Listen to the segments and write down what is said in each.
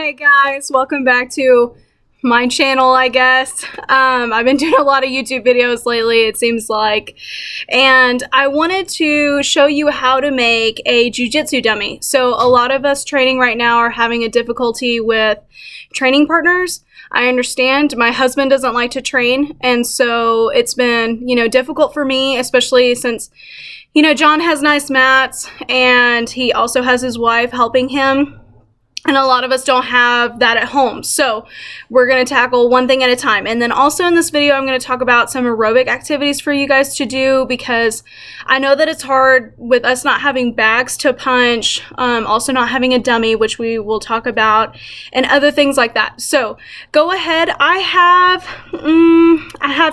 Hey guys, welcome back to my channel, I guess. I've been doing a lot of YouTube videos lately, it seems like, and I wanted to show you how to make a jiu-jitsu dummy. So a lot of us training right now are having a difficulty with training partners. I understand my husband doesn't like to train, and so it's been, difficult for me, especially since, John has nice mats and he also has his wife helping him. And a lot of us don't have that at home. So we're going to tackle one thing at a time. And then also in this video, I'm going to talk about some aerobic activities for you guys to do, because I know that it's hard with us not having bags to punch, also not having a dummy, which we will talk about, and other things like that. So go ahead. I have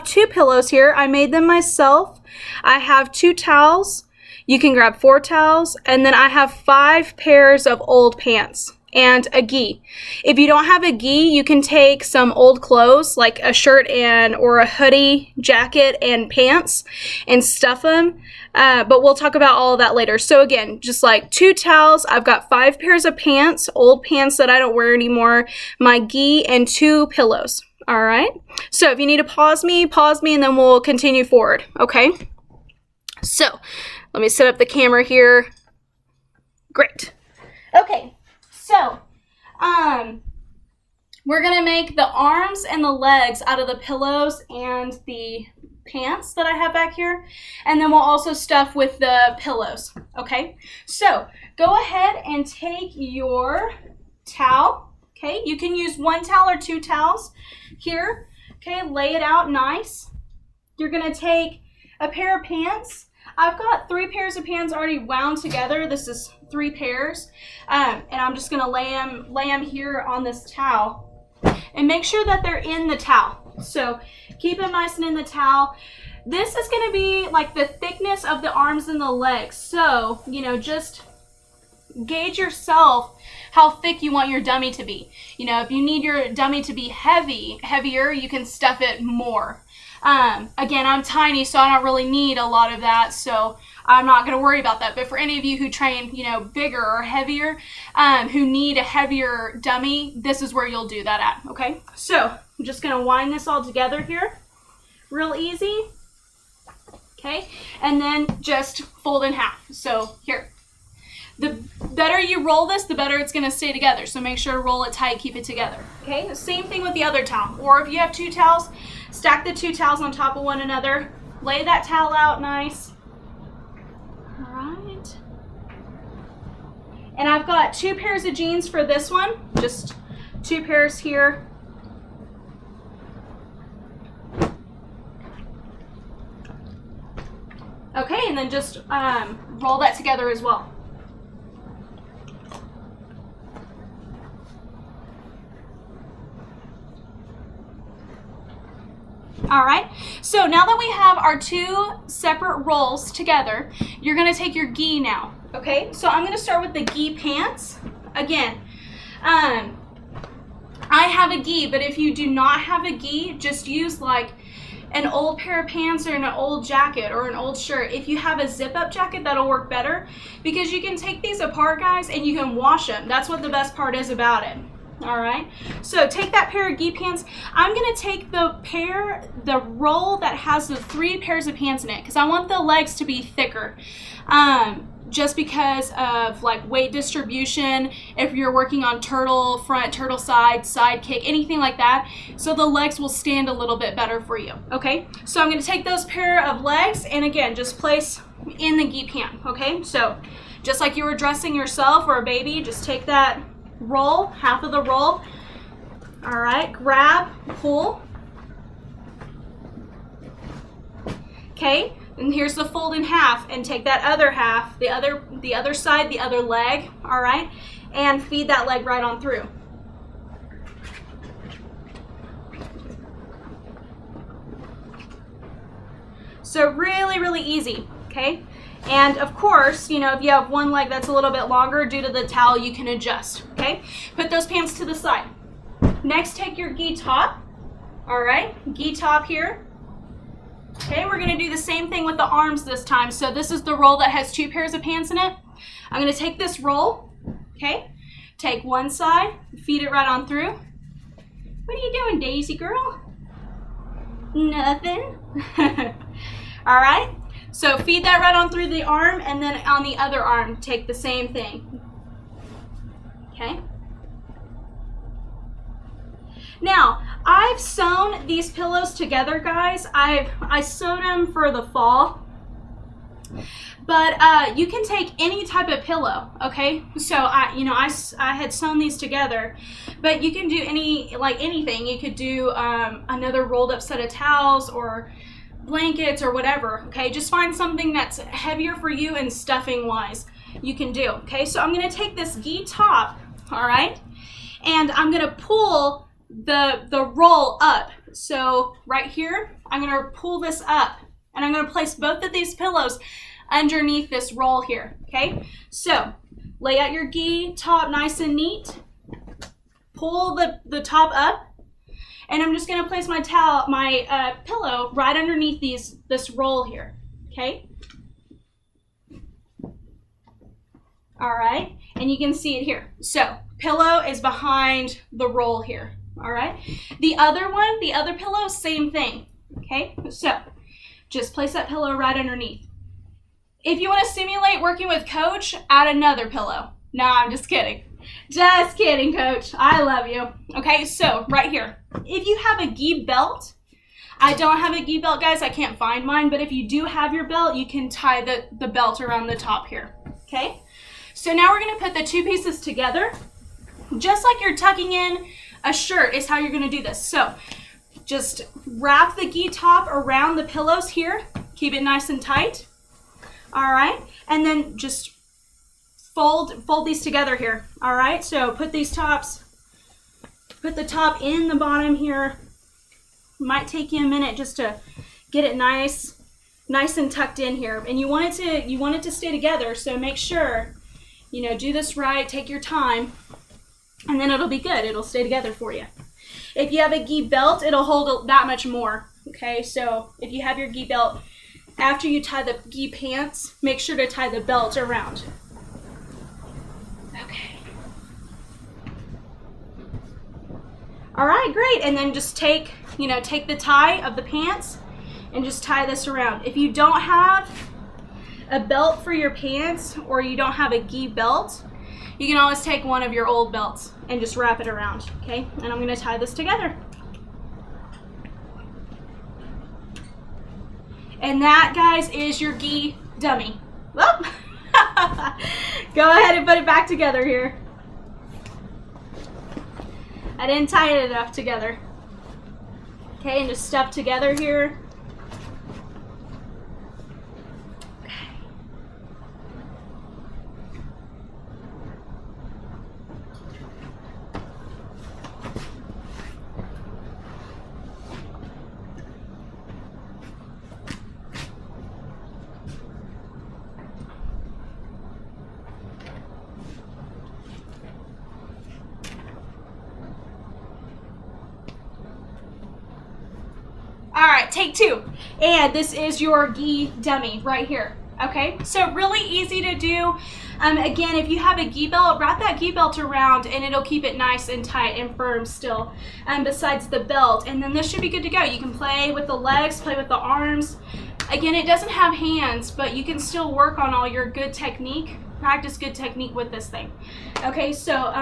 2 pillows here. I made them myself. I have 2 towels. You can grab 4 towels. And then I have 5 pairs of old pants and a gi. If you don't have a gi, you can take some old clothes like a shirt or a hoodie, jacket, and pants and stuff them. But we'll talk about all of that later. So again, just like 2 towels, I've got 5 pairs of pants, old pants that I don't wear anymore, my gi, and 2 pillows. All right. So if you need to pause me, and then we'll continue forward. Okay. So let me set up the camera here. Great. Okay. So, we're going to make the arms and the legs out of the pillows and the pants that I have back here. And then we'll also stuff with the pillows. Okay. So go ahead and take your towel. Okay. You can use 1 towel or 2 towels here. Okay. Lay it out nice. You're going to take a pair of pants. I've got 3 pairs of pants already wound together. This is 3 pairs. And I'm just gonna lay them here on this towel. And make sure that they're in the towel. So keep them nice and in the towel. This is gonna be like the thickness of the arms and the legs. So, just gauge yourself how thick you want your dummy to be. If you need your dummy to be heavier, you can stuff it more. Again, I'm tiny, so I don't really need a lot of that, so I'm not going to worry about that. But for any of you who train, bigger or heavier, who need a heavier dummy, this is where you'll do that at, okay? So I'm just going to wind this all together here, real easy, okay? And then just fold in half. So here, the better you roll this, the better it's going to stay together. So make sure to roll it tight, keep it together, okay? The same thing with the other towel. Or if you have 2 towels, stack the 2 towels on top of one another. Lay that towel out nice. All right. And I've got 2 pairs of jeans for this one. Just 2 pairs here. Okay, and then just roll that together as well. All right, so now that we have our 2 separate rolls together, you're gonna take your gi now, okay? So I'm gonna start with the gi pants. Again, I have a gi, but if you do not have a gi, just use like an old pair of pants or an old jacket or an old shirt. If you have a zip-up jacket, that'll work better, because you can take these apart, guys, and you can wash them. That's what the best part is about it. All right, so take that pair of gi pants. I'm gonna take the roll that has the 3 pairs of pants in it, because I want the legs to be thicker, just because of like weight distribution, if you're working on turtle front, turtle side, side kick, anything like that, so the legs will stand a little bit better for you. Okay, so I'm gonna take those pair of legs and again just place in the gi pant. Okay, so just like you were dressing yourself or a baby, just take that roll, half of the roll. All right, grab, pull. Okay, and here's the fold in half, and take that other half, the other side, the other leg, all right, and feed that leg right on through. So really, really easy, okay? And of course, if you have one leg that's a little bit longer due to the towel, you can adjust, okay? Put those pants to the side. Next, take your gi top, all right? Gi top here. Okay, we're gonna do the same thing with the arms this time. So this is the roll that has 2 pairs of pants in it. I'm gonna take this roll, okay? take one side, feed it right on through. What are you doing, Daisy girl? Nothing. All right, so feed that right on through the arm, and then on the other arm, take the same thing. Okay. Now, I've sewn these pillows together, guys. I sewed them for the fall, but you can take any type of pillow, okay? So I had sewn these together, but you can do anything. You could do another rolled up set of towels or blankets or whatever, okay? Just find something that's heavier for you and stuffing wise you can do, okay? So I'm gonna take this gi top, all right? And I'm gonna pull the roll up. So right here, I'm gonna pull this up and I'm gonna place both of these pillows underneath this roll here, okay? So lay out your gi top nice and neat, pull the top up, and I'm just gonna place my pillow right underneath this roll here, okay? All right, and you can see it here. So pillow is behind the roll here. All right, the other pillow, same thing, okay? So just place that pillow right underneath. If you want to simulate working with Coach, add another pillow. No, I'm just kidding. Just kidding, Coach. I love you. Okay, so right here, if you have a gi belt, I don't have a gi belt, guys. I can't find mine, but if you do have your belt, you can tie the belt around the top here, okay? So now we're going to put the two pieces together, just like you're tucking in a shirt is how you're going to do this. So just wrap the gi top around the pillows here. Keep it nice and tight. All right. And then just fold these together here. All right. So put the top in the bottom here. Might take you a minute just to get it nice and tucked in here. And you want it to stay together. So make sure, do this right. Take your time. And then it'll be good. It'll stay together for you. If you have a gi belt, it'll hold that much more. Okay, so if you have your gi belt, after you tie the gi pants, make sure to tie the belt around. Okay. All right, great. And then just take the tie of the pants and just tie this around. If you don't have a belt for your pants or you don't have a gi belt, you can always take one of your old belts and just wrap it around, okay? And I'm gonna tie this together. And that, guys, is your gi dummy. Whoop. Go ahead and put it back together here. I didn't tie it enough together. Okay, and just stuff together here. All right, take two. And this is your gi dummy right here. Okay, so really easy to do. Again, if you have a gi belt, wrap that gi belt around and it'll keep it nice and tight and firm still, besides the belt. And then this should be good to go. You can play with the legs, play with the arms. Again, it doesn't have hands, but you can still work on all your good technique, practice good technique with this thing. Okay, so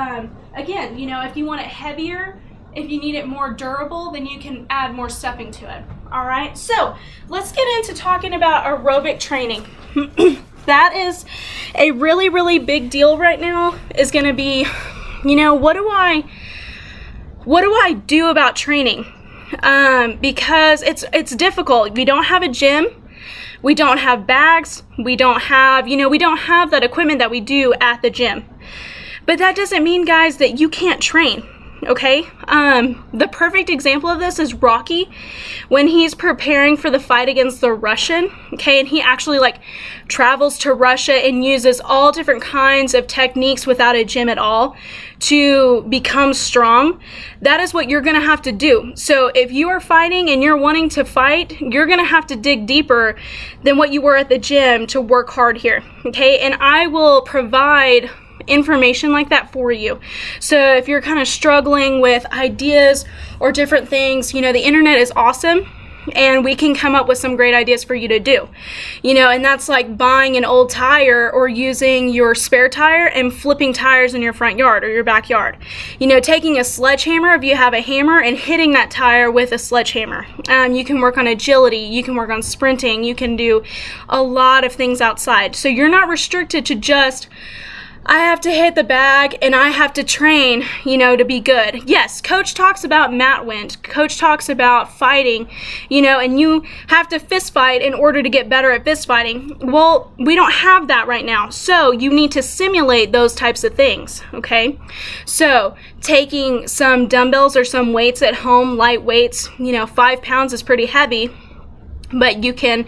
again, if you want it heavier, if you need it more durable, then you can add more stuffing to it. All right, so let's get into talking about aerobic training. That is a really, really big deal right now, is going to be, what do I do about training? Because it's difficult. We don't have a gym. We don't have bags. We don't have that equipment that we do at the gym. But that doesn't mean, guys, that you can't train. Okay, the perfect example of this is Rocky when he's preparing for the fight against the Russian. Okay, and he actually travels to Russia and uses all different kinds of techniques without a gym at all to become strong. That is what you're going to have to do. So if you are fighting and you're wanting to fight, you're going to have to dig deeper than what you were at the gym to work hard here. Okay, and I will provide information like that for you. So if you're kind of struggling with ideas or different things, the internet is awesome. And we can come up with some great ideas for you to do, and that's like buying an old tire or using your spare tire and flipping tires in your front yard or your backyard. Taking a sledgehammer, if you have a hammer, and hitting that tire with a sledgehammer. You can work on agility, you can work on sprinting, you can do a lot of things outside. So you're not restricted to just, I have to hit the bag and I have to train, to be good. Yes, coach talks about mat wind. Coach talks about fighting, and you have to fist fight in order to get better at fist fighting. Well, we don't have that right now. So you need to simulate those types of things, okay? So taking some dumbbells or some weights at home, light weights, 5 pounds is pretty heavy. But you can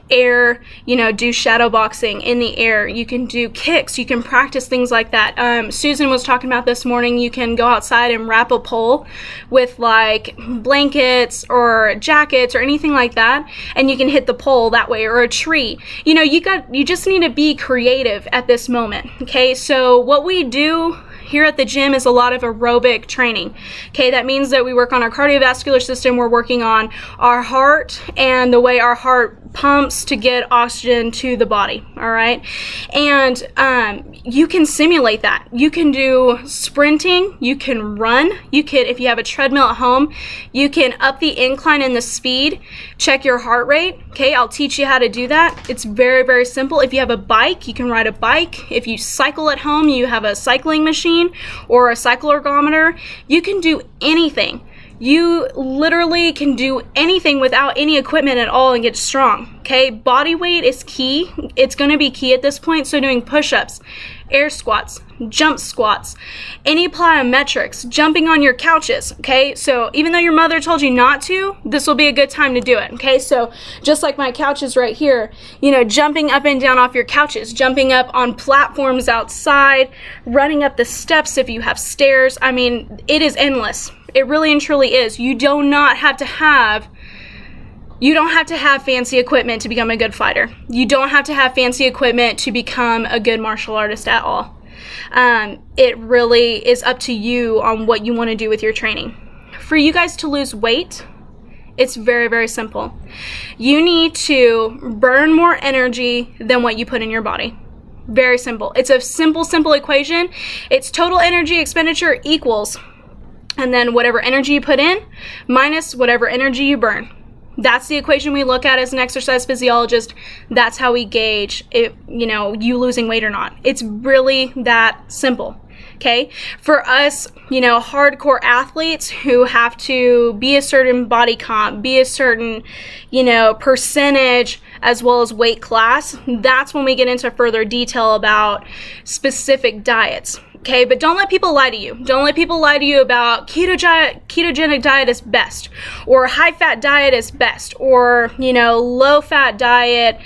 do shadow boxing in the air. You can do kicks. You can practice things like that. Susan was talking about this morning, you can go outside and wrap a pole with like blankets or jackets or anything like that. And you can hit the pole that way, or a tree. You just need to be creative at this moment. Okay, so what we do here at the gym is a lot of aerobic training. Okay, that means that we work on our cardiovascular system. We're working on our heart and the way our heart pumps to get oxygen to the body. All right, and you can simulate that. You can do sprinting. You can run. You can, if you have a treadmill at home, you can up the incline and the speed. Check your heart rate. Okay, I'll teach you how to do that. It's very, very simple. If you have a bike, you can ride a bike. If you cycle at home, you have a cycling machine or a cycle ergometer. You can do anything. You literally can do anything without any equipment at all and get strong. Okay, body weight is key. It's going to be key at this point. So doing push-ups, air squats, jump squats, any plyometrics, jumping on your couches. Okay, so even though your mother told you not to, this will be a good time to do it. Okay, so just like my couches right here, jumping up and down off your couches, jumping up on platforms outside, running up the steps if you have stairs. I mean, it is endless. It really and truly is. You do not have to have fancy equipment to become a good fighter. You don't have to have fancy equipment to become a good martial artist at all. It really is up to you on what you want to do with your training. For you guys to lose weight, it's very, very simple. You need to burn more energy than what you put in your body. Very simple. It's a simple equation. It's total energy expenditure equals, and then whatever energy you put in minus whatever energy you burn. That's the equation we look at as an exercise physiologist. That's how we gauge if, you losing weight or not. It's really that simple. Okay. For us, hardcore athletes who have to be a certain body comp, be a certain, percentage as well as weight class, that's when we get into further detail about specific diets. Okay, but don't let people lie to you. Don't let people lie to you about ketogenic diet is best, or high-fat diet is best, or, low-fat diet,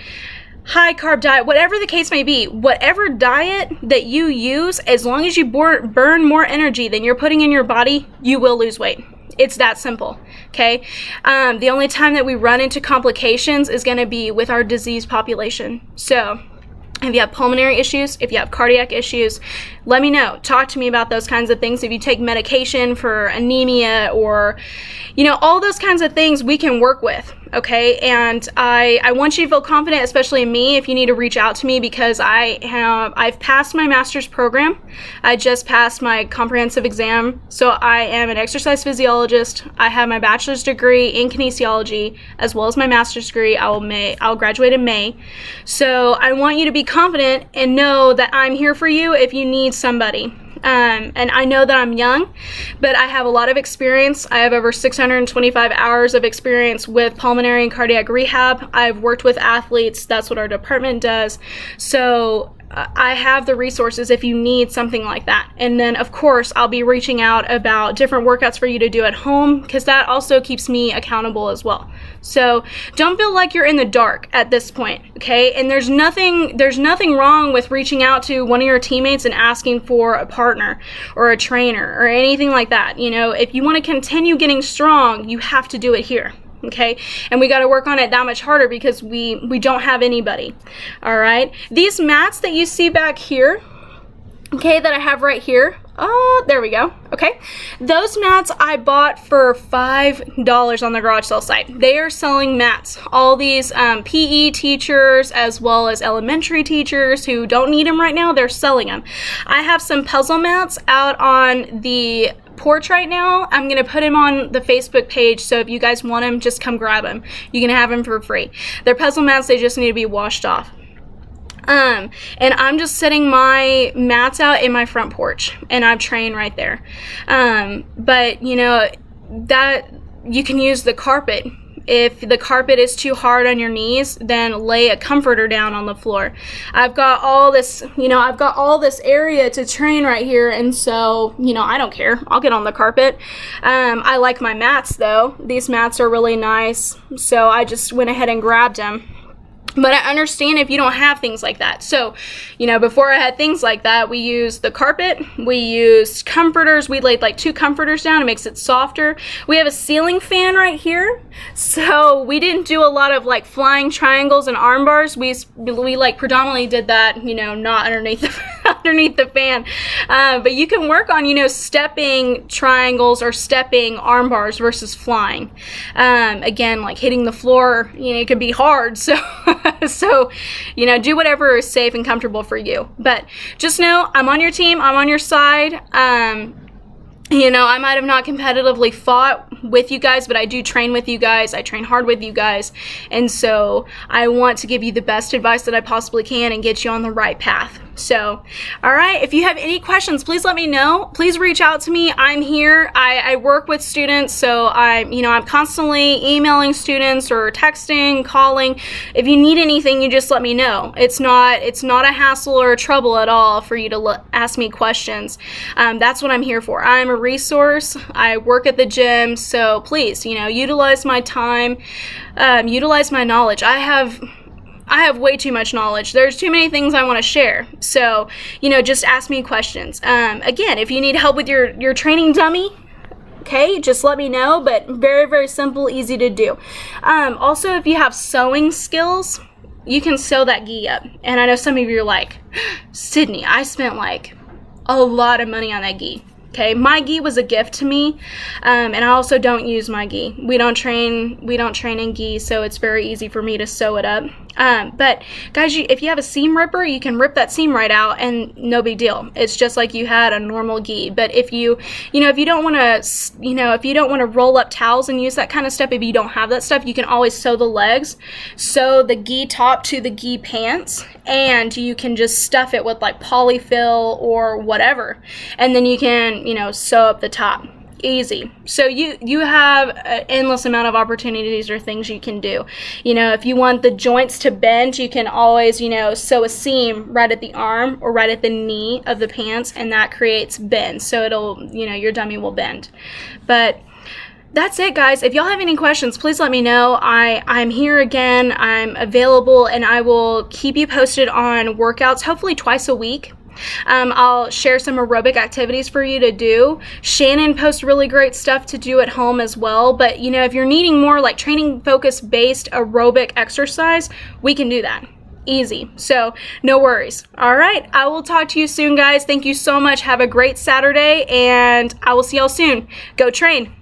high-carb diet, whatever the case may be. Whatever diet that you use, as long as you burn more energy than you're putting in your body, you will lose weight. It's that simple, okay? The only time that we run into complications is going to be with our disease population. So if you have pulmonary issues, if you have cardiac issues, let me know. Talk to me about those kinds of things. If you take medication for anemia or, all those kinds of things we can work with, okay? And I want you to feel confident, especially in me, if you need to reach out to me, because I've passed my master's program. I just passed my comprehensive exam. So I am an exercise physiologist. I have my bachelor's degree in kinesiology as well as my master's degree. I'll graduate in May. So I want you to be confident and know that I'm here for you if you need somebody. And I know that I'm young, but I have a lot of experience. I have over 625 hours of experience with pulmonary and cardiac rehab. I've worked with athletes. That's what our department does. So I have the resources if you need something like that. And then, of course, I'll be reaching out about different workouts for you to do at home, because that also keeps me accountable as well. So don't feel like you're in the dark at this point, okay? And there's nothing wrong with reaching out to one of your teammates and asking for a partner or a trainer or anything like that. If you want to continue getting strong, you have to do it here. Okay, and we got to work on it that much harder because we don't have anybody. All right, these mats that you see back here, okay, that I have right here. There we go. Okay, those mats I bought for $5 on the garage sale site. They are selling mats. All these PE teachers as well as elementary teachers who don't need them right now, they're selling them. I have some puzzle mats out on the porch right now. I'm gonna put them on the Facebook page, so if you guys want them, just come grab them. You can have them for free. They're puzzle mats, they just need to be washed off. And I'm just setting my mats out in my front porch, and I'm training right there. But you know, that you can use the carpet. If the carpet is too hard on your knees, then lay a comforter down on the floor. I've got all this, you know, I've got all this area to train right here, and so, you know, I don't care. I'll get on the carpet. I like my mats though. These mats are really nice, so I just went ahead and grabbed them. But I understand if you don't have things like that. So, you know, before I had things like that, we used the carpet, we used comforters, we laid like 2 comforters down, it makes it softer. We have a ceiling fan right here, so we didn't do a lot of like flying triangles and arm bars. We like predominantly did that, you know, not underneath the, underneath the fan. But you can work on, you know, stepping triangles or stepping arm bars versus flying. Again, like hitting the floor, you know, it can be hard, so so, you know, do whatever is safe and comfortable for you. But just know I'm on your team, I'm on your side. You know, I might have not competitively fought with you guys, but I do train with you guys. I train hard with you guys. And so I want to give you the best advice that I possibly can and get you on the right path. So, all right, if you have any questions, please let me know. Please reach out to me. I'm here. I work with students, so I'm constantly emailing students or texting, calling. If you need anything, you just let me know. It's not a hassle or a trouble at all for you to ask me questions. That's what I'm here for. I'm a resource. I work at the gym, so please, you know, utilize my time, utilize my knowledge. I have way too much knowledge. There's too many things I want to share. So, you know, just ask me questions. Again, if you need help with your training dummy, okay, just let me know, but very, very simple, easy to do. Also, if you have sewing skills, you can sew that gi up. And I know some of you are like, Sydnie, I spent like a lot of money on that gi. Okay, my gi was a gift to me, and I also don't use my gi. We don't train in gi, so it's very easy for me to sew it up. But guys, if you have a seam ripper, you can rip that seam right out, and no big deal. It's just like you had a normal gi. But if you don't want to roll up towels and use that kind of stuff, if you don't have that stuff, you can always sew the legs, sew the gi top to the gi pants, and you can just stuff it with like polyfill or whatever, and then you can, you know, sew up the top. Easy. So you have an endless amount of opportunities or things you can do. You know, if you want the joints to bend, you can always, you know, sew a seam right at the arm or right at the knee of the pants, and that creates bend. So it'll, you know, your dummy will bend. But that's it, guys. If y'all have any questions, please let me know. I'm here again. I'm available, and I will keep you posted on workouts, hopefully twice a week. I'll share some aerobic activities for you to do. Shannon posts really great stuff to do at home as well. But, you know, if you're needing more like training focus based aerobic exercise, we can do that. Easy. So no worries. All right. I will talk to you soon, guys. Thank you so much. Have a great Saturday, and I will see y'all soon. Go train.